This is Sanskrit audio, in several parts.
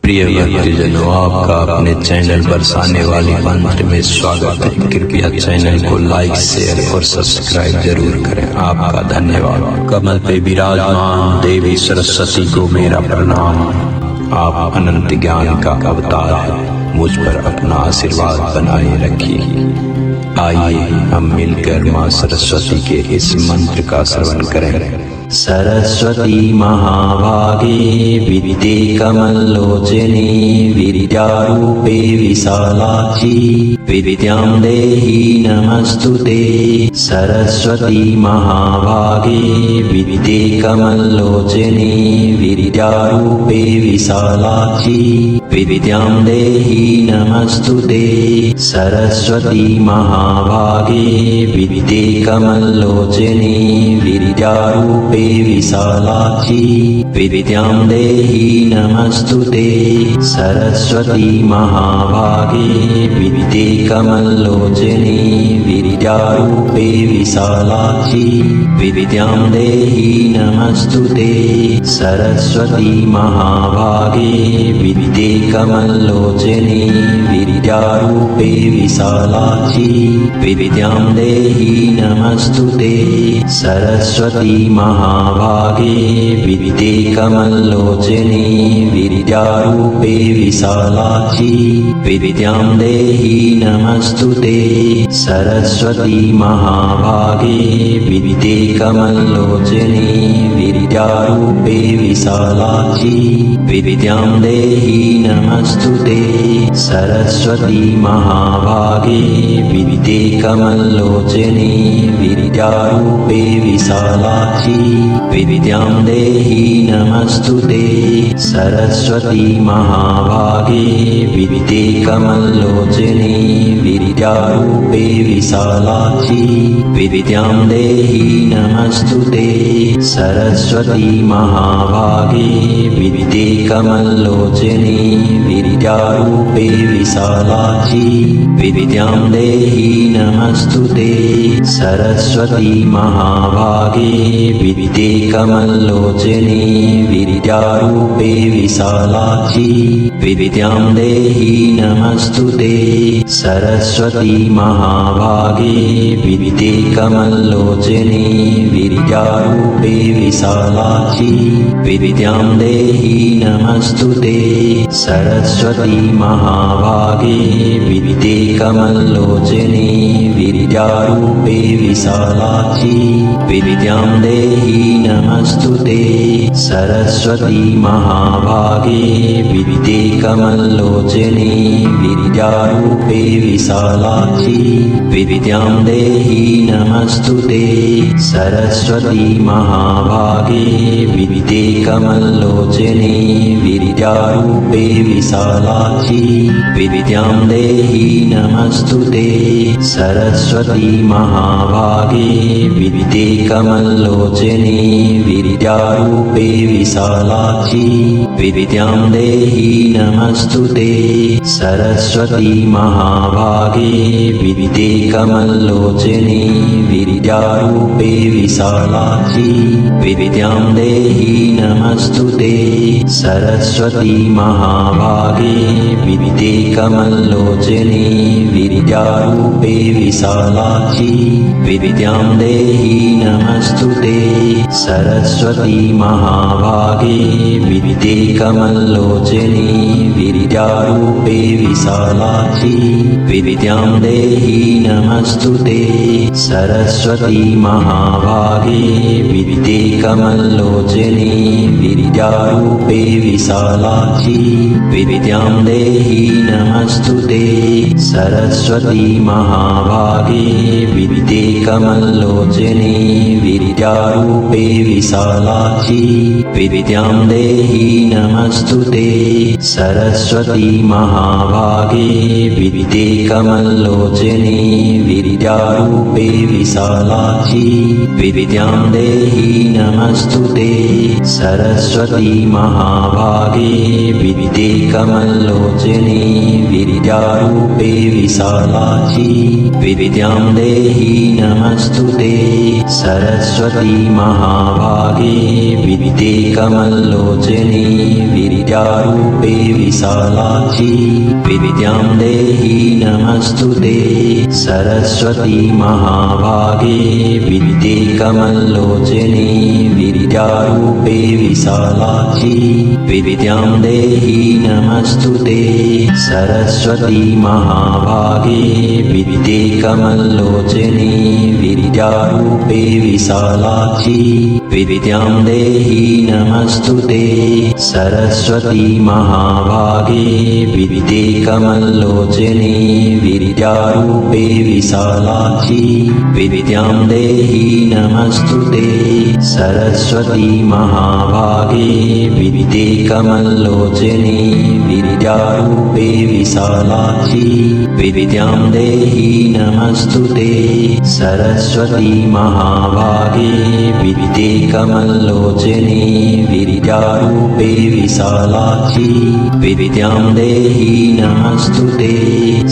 प्रिय भक्तजनों, आपका अपने चैनल बरसाने वाली मंत्र में स्वागत है। कृपया चैनल को लाइक, शेयर और सब्सक्राइब जरूर करें। आपका धन्यवाद। कमल पे विराजमान देवी सरस्वती को मेरा प्रणाम। आप अनंत ज्ञान का अवतार है, मुझ पर अपना आशीर्वाद बनाए रखिए। आइए हम मिलकर माँ सरस्वती के इस मंत्र का श्रवण करें। सरस्वती महाभागे विद्ये कमलोचने विद्यारूपे विशालाक्षी विद्यां देहि नमस्तुते। सरस्वती महाभागे विद्ये कमलोचने विद्यारूपे विशालाक्षी विद्यां देहि नमस्तुते। सरस्वती महाभागे विद्ये कमलोचने विद्यारूपे विशालाक्षी विद्यां देहि नमस्तुते। सरस्वती महाभागे विद्ये कमलोचने विद्यारूपे विशालाक्षी विद्यां देहि नमस्तुते। सरस्वती महाभागे विद्ये कमलोचने विद्यारूपे विशालाक्षी विद्यां देहि नमस्तुते। सरस्वती महाभागे विद्ये कमलोचने विद्यारूपे विशालाक्षी विद्यां देहि नमस्तुते। सरस्वती महाभागे विद्ये कमलोचने विद्यारूपे विशालाक्षी विद्यां देहि नमस्तुते। सरस्वती महाभागे विद्ये कमलोचने विद्यारूपे विशालाक्षी विद्यां देहि नमस्तुते। सरस्वती महाभागे विद्ये कमलोचने विद्यारूपे विशालाक्षी विद्यां देहि नमस्तुते। सरस्वती महाभागे विद्ये कमलोचने विद्यारूपे विशालाक्षी विद्यां देहि नमस्तुते। सरस्वती महाभागे विद्ये कमलोचने विद्यारूपे विशालाक्षी विद्यां देहि नमस्तुते। सरस्वती महाभागे विद्ये कमलोचने विद्यारूपे विशालाक्षी विद्यां देहि नमस्तुते। सरस्वती महाभागे विद्ये कमलोचने विद्यारूपे विशालाक्षी विद्यां देहि नमस्तुते। सरस्वती महाभागे विद्ये कमलोचने विद्यारूपे विशालाक्षी विद्यां देहि नमस्तुते। सरस्वती महाभागे विद्ये कमलोचने विद्यारूपे विशालाक्षी विद्यां देहि नमस्तुते। सरस्वती महाभागे विद्ये कमलोचने विद्यारूपे विशालाक्षी विद्यां देहि नमस्तुते। सरस्वती महाभागे विद्ये कमलोचने विद्यारूपे विशालाक्षी विद्यां देहि नमस्तुते। सरस्वती महाभागे विद्ये कमलोचने विद्यारूपे विशालाक्षी विद्यां देहि नमस्तुते। सरस्वती महाभागे विद्ये कमलोचने विद्यारूपे विशालाक्षी विद्यां देहि नमस्तुते। सरस्वती महाभागे विद्ये कमलोचने विद्यारूपे विशालाक्षी विद्यां देहि नमस्तुते। सरस्वती महाभागे विद्ये कमलोचने विद्यारूपे विशालाक्षी विद्यां देहि नमस्तुते। सरस्वती महाभागे विद्ये कमलोचने विद्यारूपे विशालाक्षी विद्यां देहि नमस्तुते। सरस्वती महाभागे विद्ये कमलोचनी विद्यारूपे विशालाक्षी विद्यां देहि नमस्तुते सरस्वती महाभागे विद्ये कमलोचनी विद्यारूपे विशालाक्षी विद्यां देहि नमस्तुते सरस्वती महाभागे विद्ये कमलोचनी विद्यारूपे विशालाक्षी विद्यां देहि नमस्तुते सरस्वती महाभागे विद्ये कमलोचनी विद्यारूपे विशालाक्षी विद्यां देहि नमस्तुते सरस्वती महाभागे विद्ये कमलोचनी विद्यारूपे विशालाक्षी विद्यां देहि नमस्तुते सरस्वती महाभागे विद्ये कमलोचनी विद्यारूपे विशालाक्षी विद्यां देहि नमस्तुते सरस्वती महाभागे विद्ये कमलोचनी विद्यारूपे विशालाक्षी विद्यां देहि नमस्तुते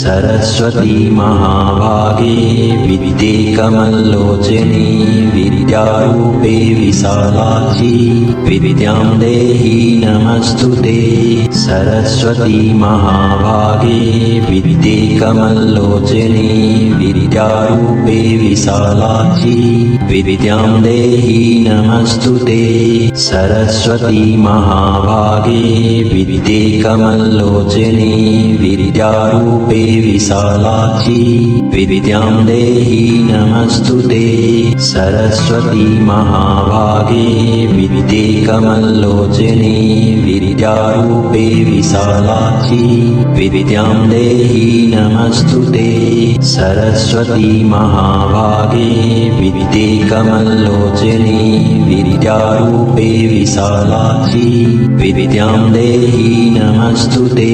सरस्वती महाभागे विद्ये कमलोचनी विद्यारूपे विशालाक्षी विद्यां देहि नमस्तुते सरस्वती महाभागे विद्ये कमलोचनी विद्यारूपे विशालाक्षी विद्यां देहि नमस्तुते सरस्वती महाभागे विद्ये कमलोचनी विद्यारूपे विशालाक्षी विद्यां देहि नमस्तुते सरस्वती महाभागे विद्ये कमलोचनी विद्यारूपे विशालाक्षी विद्यां देहि नमस्तुते सरस्वती महाभागे विद्ये कमलोचनी विद्यारूपे विशालाक्षी विद्यां देहि नमस्तुते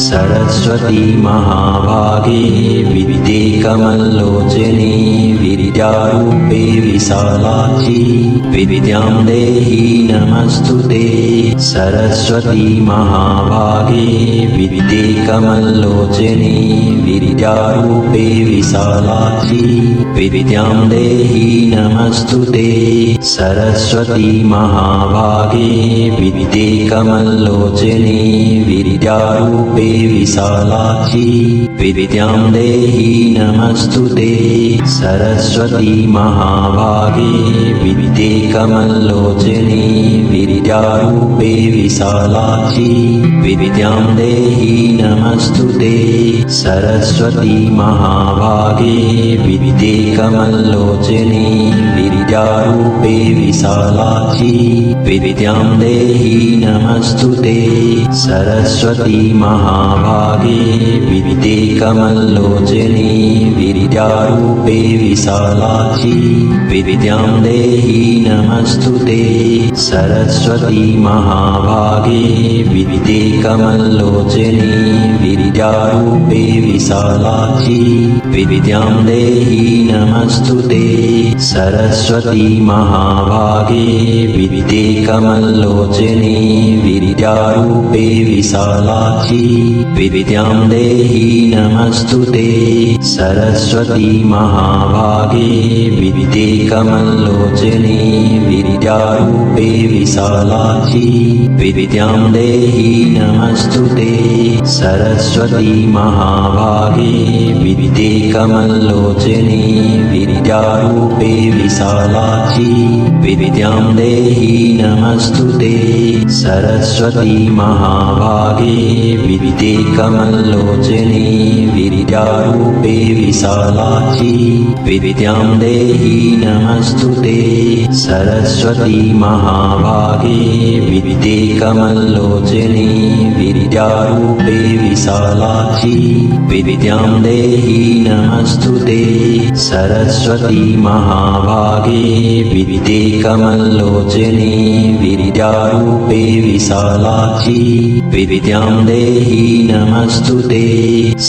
सरस्वती महाभागे विद्ये कमलोचनी विद्यारूपे विशालाक्षी विद्यां देहि नमस्तुते सरस्वती महाभागे विद्ये कमलोचनी विद्यारूपे विशालाक्षी विद्यां देहि नमस्तुते सरस्वती महाभागे विद्ये कमलोचनी विद्यारूपे विशालाक्षी विद्यां देहि नमस्तुते सरस्वती महाभागे विद्ये कमलोचनी विद्यारूपे विशालाक्षी विद्यां देहि नमस्तुते सरस्वती महाभागे विद्ये कमलोचनी विद्यारूपे विशालाक्षी विद्यां देहि नमस्तुते सरस्वती महाभागे विद्ये कमलोचनी विद्यारूपे विशालाक्षी विद्यां देहि नमस्तुते सरस्वती महाभागे विद्ये कमलोचनी विद्यारूपे विशालाक्षी विद्यां देहि नमस्तुते सरस्वती महाभागे विद्ये कमलोचनी विद्यारूपे विशालाक्षी विद्यां देहि नमस्तुते सरस्वती महाभागे विद्ये कमलोचनी विद्यारूपे विशालाक्षी विद्यां देहि नमस्तुते सरस्वती महाभागे विद्ये कमलोचनी विद्यारूपे विशालाक्षी विद्यां देहि नमस्तुते सरस्वती महाभागे विद्ये कमलोचनी विद्यारूपे विशालाक्षी विद्यां देहि नमस्तुते सरस्वती महाभागे विद्ये कमलोचनी विद्यारूपे विशालाक्षी विद्यां देहि नमस्तुते सरस्वती महाभागे विद्ये कमलोचने विद्यारूपे विशालाक्षी विद्यां देहि नमस्तुते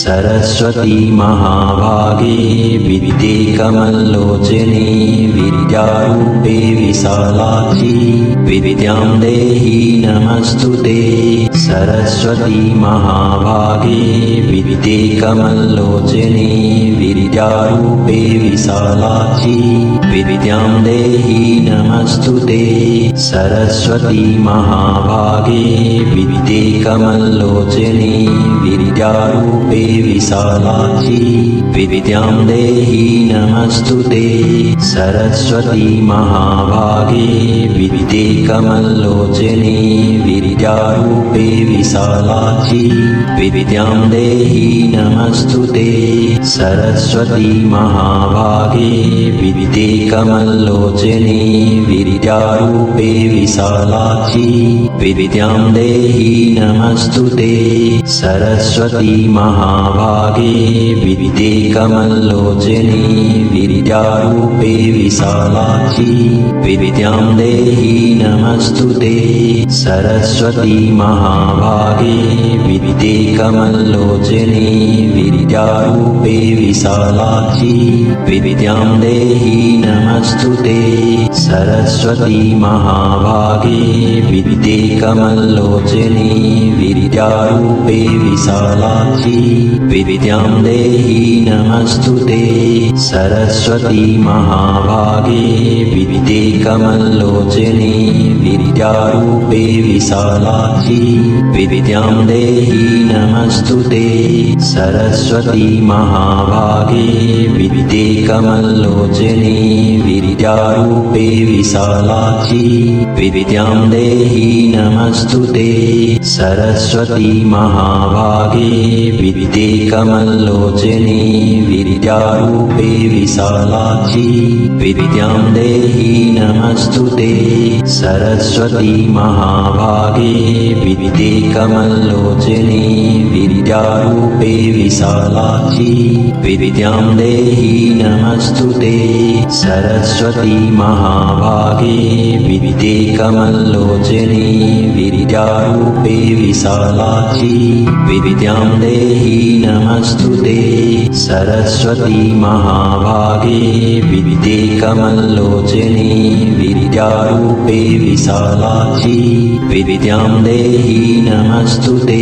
सरस्वती महाभागे विद्ये कमलोचने विद्यारूपे विशालाक्षी विद्यां देहि नमस्तुते सरस्वती महाभागे विद्ये कमलोचने विद्यारूपे विशालाक्षी विद्यां देहि नमस्तुते सरस्वती महाभागे विद्ये कमलोचने विद्यारूपे विशालाक्षी विद्यां देहि नमस्तुते सरस्वती महाभागे विद्ये कमलोचने विद्यारूपे विशालाक्षी विद्यां देहि नमस्तुते सरस्वती महाभागे विद्ये कमलोचने विद्यारूपे विशालाक्षी विद्यां देहि नमस्तुते सरस्वती महाभागे विद्ये कमलोचने विद्यारूपे विशालाक्षी विद्यां देहि नमस्तुते सरस्वती महाभागे विद्ये कमलोचने विद्यारूपे विशालाक्षी विद्यां देहि नमस्तुते सरस्वती महाभागे विद्ये कमलोचने विद्यारूपे विशालाक्षी विद्यां देहि नमस्तुते सरस्वती महाभागे विद्ये कमलोचने विद्यारूपे विशालाक्षी विद्यां देहि नमस्तुते सरस्वती महाभागे विद्ये कमलोचने विद्यारूपे विशालाक्षी विद्यां देहि नमस्तुते सरस्वती महाभागे विद्ये कमलोचने विद्यारूपे विशालाक्षी विद्यां देहि नमस्तुते सरस्वती महाभागे विद्ये कमलोचने विद्यारूपे विशालाक्षी विद्यां देहि नमस्तुते सरस्वती महाभागे विद्ये कमलोचने विद्यारूपे विशालाक्षी विद्यां देहि नमस्तुते सरस्वती महाभागे विद्ये कमलोचने विद्यारूपे विशालाक्षी विद्यां देहि नमस्तुते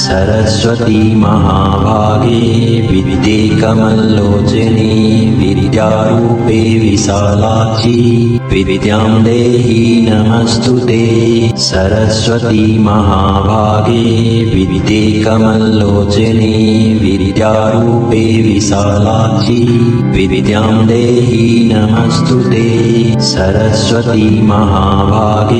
सरस्वती महाभागे विद्ये कमलोचने विद्यारूपे विशालाक्षी विद्यां देहि नमस्तुते सरस्वती महाभागे विद्ये कमलोचने विद्यारूपे विशालाक्षी विद्यां देहि नमस्तुते सरस्वती महाभागे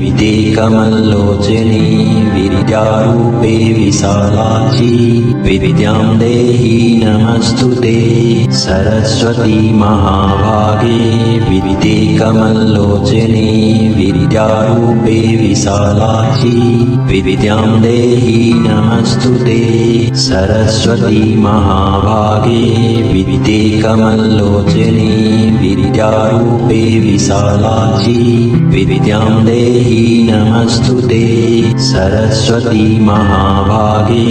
विद्ये कमलोचने विद्यारूपे विशालाक्षी विद्यां देहि नमस्तुते सरस्वती महाभागे विद्ये कमलोचने विद्यारूपे विशालाक्षी विद्यां देहि नमस्तुते सरस्वती महाभागे विद्ये कमलोचने विद्यारूपे विशालाक्षी विद्यां देहि नमस्तुते सरस्वती महाभागे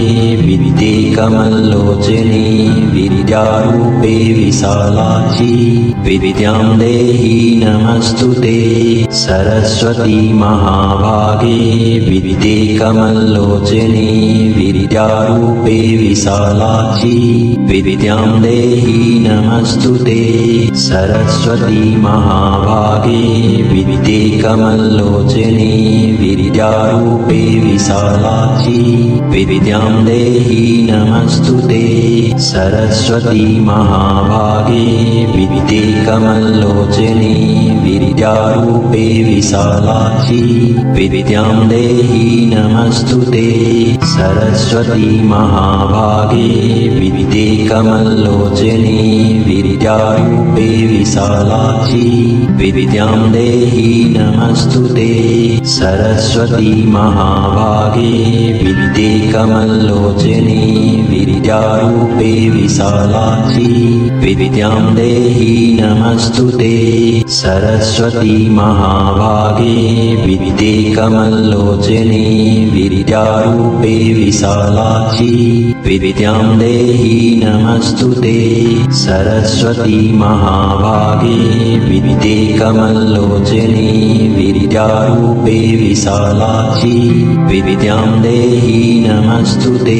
विद्ये कमलोचने विद्यारूपे विशालाक्षी विद्यां देहि नमस्तुते सरस्वती महाभागे विद्ये कमलोचने विद्यारूपे विशालाक्षी विद्यां देहि नमस्तुते सरस्वती महाभागे विद्ये कमलोचने विद्यारूपे विशालाक्षी विद्यां देहि नमस्तुते सरस्वती महाभागे विद्ये कमलोचने विद्यारूपे विशालाक्षी विद्यां देहि नमस्तुते सरस्वती महाभागे विद्ये कमलोचने विद्यारूपे विशालाक्षी विद्यां देहि नमस्तुते सरस्वती महाभागे विद्ये कमल्लोचने विद्यारूपे विशालाक्षी विद्यां देहि नमस्तुते सरस्वती महाभागे विद्ये कमल्लोचने विद्यारूपे विशालाक्षी विद्यां देहि नमस्तुते सरस्वती महाभागे विद्ये कमल्लोचने विद्यारूपे विशालाक्षी विद्यां देहि नमस्तुते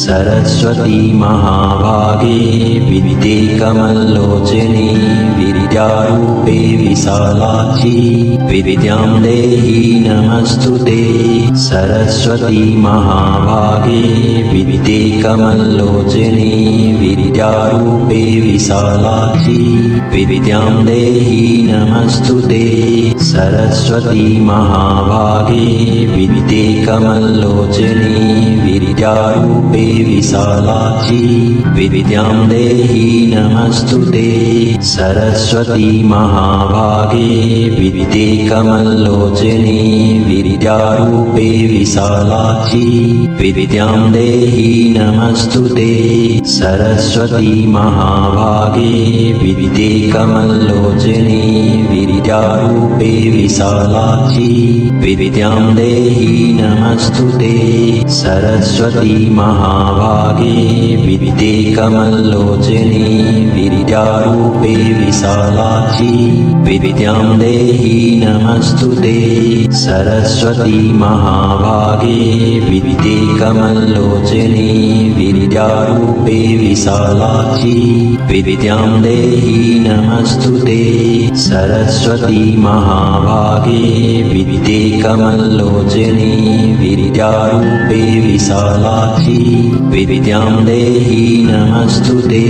सरस्वती महाभागे विद्ये कमल्लोचने विद्यारूपे विशालाक्षी विद्यां देहि नमस्तुते सरस्वती महाभागे विद्ये कमल्लोचने विद्यारूपे विशालाक्षी विद्यां देहि नमस्तुते सरस्वती महाभागे विद्ये कमल्लोचने विद्यारूपे विशालाक्षी विद्यां देहि नमस्तुते सरस्वती महाभागे विद्ये कमल्लोचने विद्यारूपे विशालाक्षी विद्यां देहि नमस्तुते सरस्वती महाभागे विद्ये कमल्लोचने विद्यारूपे विशालाक्षी विद्यां देहि नमस्तुते सरस्वती महाभागे विद्ये कमल्लोचने विद्यारूपे विशालाक्षी विद्यां देहि नमस्तुते सरस्वती महाभागे विद्ये कमल्लोचने विद्यारूपे विशालाक्षी विद्यां देहि नमस्तुते सरस्वती महाभागे विद्ये कमल्लोचने विद्यारूपे विशालाक्षी विद्यां देहि नमस्तुते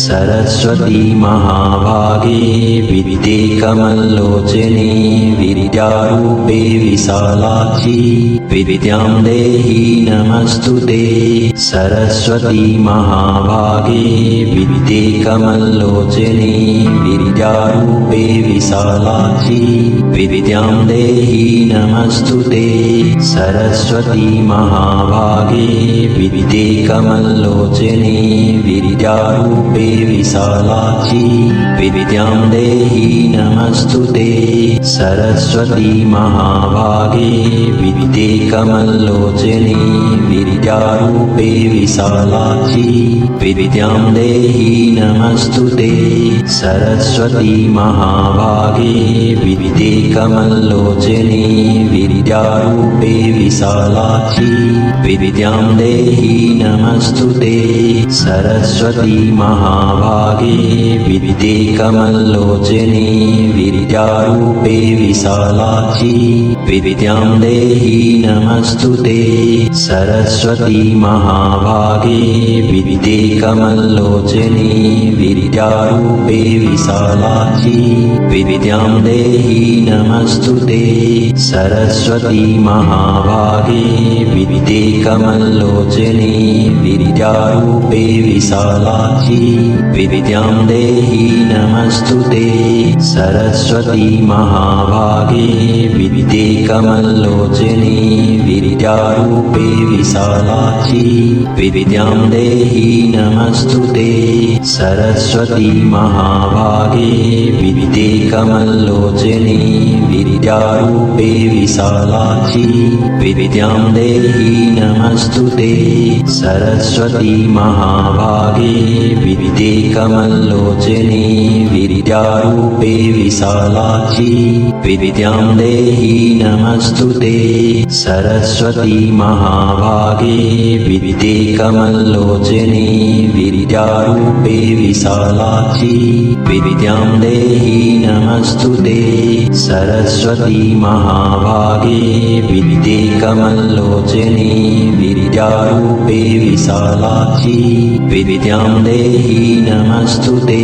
सरस्वती महाभागे विद्ये कमल्लोचने विद्यारूपे विशालाक्षी विद्यां देहि नमस्तुते सरस्वती महाभागे विद्ये कमल्लोचने विद्यारूपे विशालाक्षी विद्यां देहि नमस्तुते सरस्वती महाभागे विद्ये कमल्लोचने विद्यारूपे विशालाक्षी विद्यां देहि नमस्तुते सरस्वती महाभागे विद्ये कमल्लोचने विद्यारूपे विशालाक्षी विद्यां देहि नमस्तुते सरस्वती महाभागे विद्ये कमल्लोचने विद्यारूपे विशालाक्षी विद्यां देहि नमस्तुते सरस्वती महाभागे विद्ये कमल्लोचने विद्यारूपे विशालाक्षी विद्यां देहि नमस्तुते सरस्वती महाभागे विद्ये कमल्लोचने विद्यारूपे विशालाक्षी विद्यां देहि नमस्तुते सरस्वती महाभागे विद्ये कमल्लोचने विद्यारूपे विशालाक्षी विद्यां देहि नमस्तुते सरस्वती महाभागे विद्ये कमल्लोचने विद्यारूपे विशालाक्षी विद्यां देहि नमस्तुते सरस्वती महाभागे विद्ये कमल्लोचने विद्यारूपे विशालाक्षी विद्यां देहि नमस्तुते सरस्वती महाभागे विद्ये कमल्लोचने विद्यारूपे विशालाक्षी विद्यां देहि नमस्तुते सरस्वती महाभागे विद्ये कमल्लोचने विद्यारूपे विशालाक्षी विद्यां देहि नमस्तुते सरस्वती महाभागे विद्ये कमल्लोचने विद्यारूपे विशालाक्षी विद्यां देहि नमस्तुते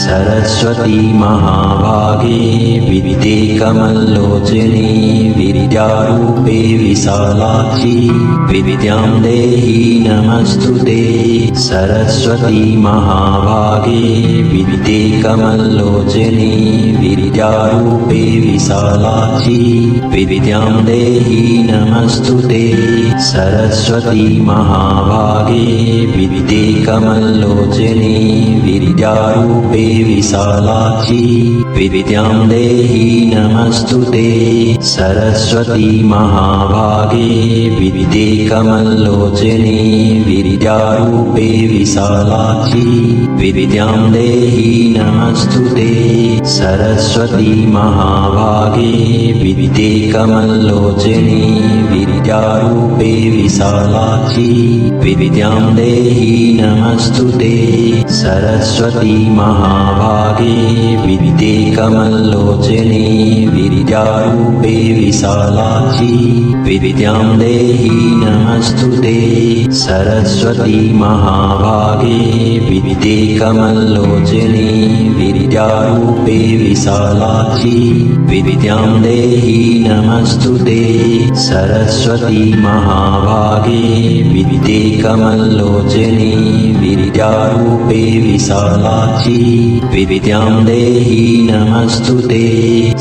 सरस्वती महाभागे विद्ये कमल्लोचने विद्यारूपे विशालाक्षी विद्यां देहि नमस्तुते सरस्वती महाभागे विद्ये कमल्लोचने विद्यारूपे विशालाक्षी विद्यां देहि नमस्तुते सरस्वती सरस्वती महाभागे विद्ये कमलोचने विद्यारूपे विशालाक्षी विद्यां देहि नमस्तुते सरस्वती महाभागे विद्ये कमलोचने विद्यारूपे विशालाक्षी विद्यां देहि नमस्तुते सरस्वती महाभागे विद्ये कमलोचने विद्यारूपे विशालाक्षी विद्यां देहि नमस्तुते सरस्वती महाभागे विद्ये कमलोचने विद्यारूपे विशालाक्षी विद्यां देहि नमस्तुते सरस्वती महाभागे विद्ये कमलोचने विद्यारूपे विशालाक्षी विद्यां देहि नमस्तुते सरस्वती महाभागे विद्ये कमलोचने विद्यारूपे विशालाक्षी विद्यां देहि नमस्तुते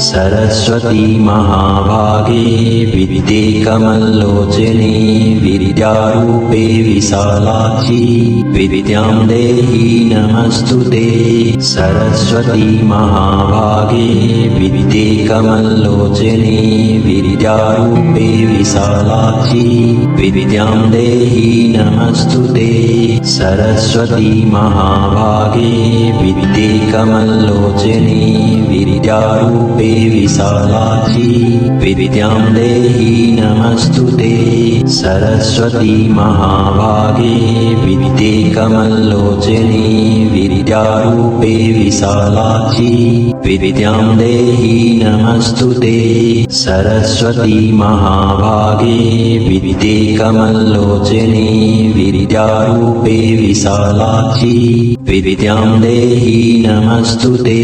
सरस्वती महाभागे विद्ये कमलोचने विद्यारूपे विशालाक्षी विद्यां देहि नमस्तुते सरस्वती महाभागे विद्ये कमलोचने विद्यारूपे विशालाक्षी विद्यां देहि नमस्तुते सरस्वती महाभागे विद्ये कमलोचने विद्यारूपे विशालाक्षी विद्यां देहि नमस्तुते सरस्वती महाभागे विद्ये कमलोचने विद्यारूपे विशालाक्षी विद्यां देहि नमस्तुते सरस्वती महाभागे विद्ये कमलोचने विद्यारूपे विशालाक्षी विद्यां देहि नमस्तुते।